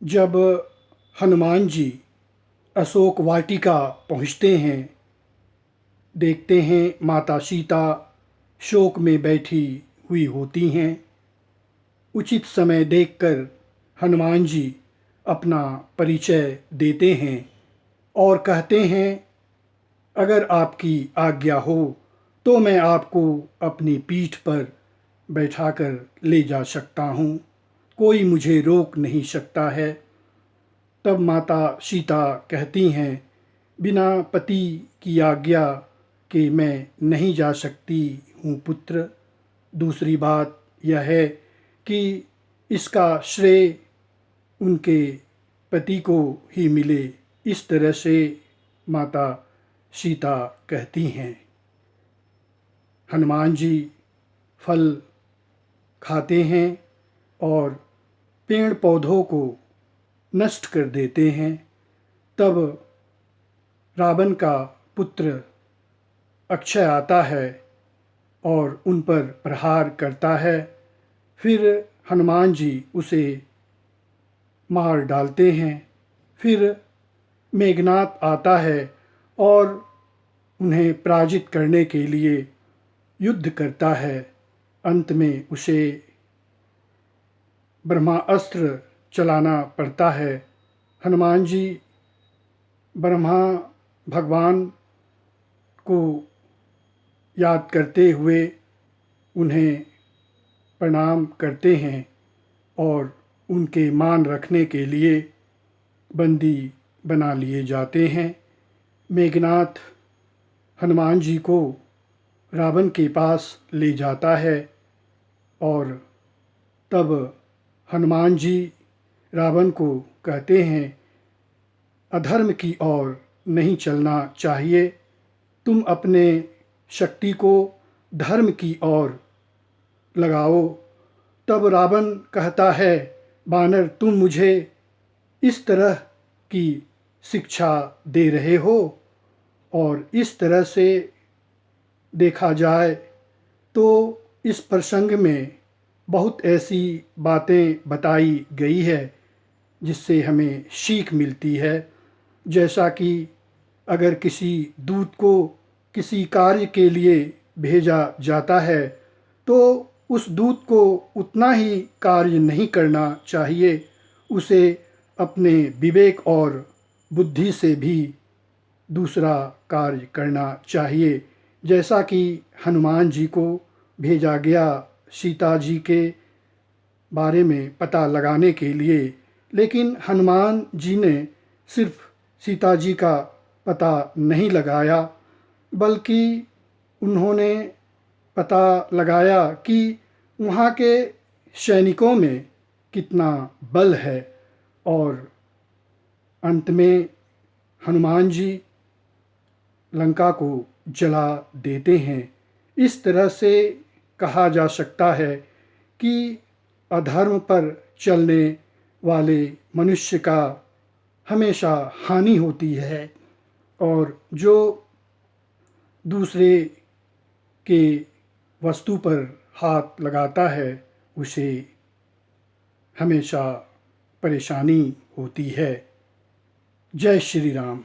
जब हनुमान जी अशोक वाटिका पहुँचते हैं, देखते हैं माता सीता शोक में बैठी हुई होती हैं। उचित समय देखकर हनुमान जी अपना परिचय देते हैं और कहते हैं, अगर आपकी आज्ञा हो तो मैं आपको अपनी पीठ पर बैठाकर ले जा सकता हूँ, कोई मुझे रोक नहीं सकता है। तब माता सीता कहती हैं, बिना पति की आज्ञा के मैं नहीं जा सकती हूँ पुत्र। दूसरी बात यह है कि इसका श्रेय उनके पति को ही मिले। इस तरह से माता सीता कहती हैं। हनुमान जी फल खाते हैं और पेड़ पौधों को नष्ट कर देते हैं। तब रावण का पुत्र अक्षय आता है और उन पर प्रहार करता है। फिर हनुमान जी उसे मार डालते हैं। फिर मेघनाद आता है और उन्हें पराजित करने के लिए युद्ध करता है। अंत में उसे ब्रह्मास्त्र चलाना पड़ता है। हनुमान जी ब्रह्मा भगवान को याद करते हुए उन्हें प्रणाम करते हैं और उनके मान रखने के लिए बंदी बना लिए जाते हैं। मेघनाद हनुमान जी को रावण के पास ले जाता है और तब हनुमान जी रावण को कहते हैं, अधर्म की ओर नहीं चलना चाहिए, तुम अपने शक्ति को धर्म की ओर लगाओ। तब रावण कहता है, वानर तुम मुझे इस तरह की शिक्षा दे रहे हो। और इस तरह से देखा जाए तो इस प्रसंग में बहुत ऐसी बातें बताई गई है जिससे हमें सीख मिलती है। जैसा कि अगर किसी दूत को किसी कार्य के लिए भेजा जाता है तो उस दूत को उतना ही कार्य नहीं करना चाहिए, उसे अपने विवेक और बुद्धि से भी दूसरा कार्य करना चाहिए। जैसा कि हनुमान जी को भेजा गया सीता जी के बारे में पता लगाने के लिए, लेकिन हनुमान जी ने सिर्फ सीता जी का पता नहीं लगाया, बल्कि उन्होंने पता लगाया कि वहाँ के सैनिकों में कितना बल है। और अंत में हनुमान जी लंका को जला देते हैं। इस तरह से कहा जा सकता है कि अधर्म पर चलने वाले मनुष्य का हमेशा हानि होती है और जो दूसरे के वस्तु पर हाथ लगाता है उसे हमेशा परेशानी होती है। जय श्री राम।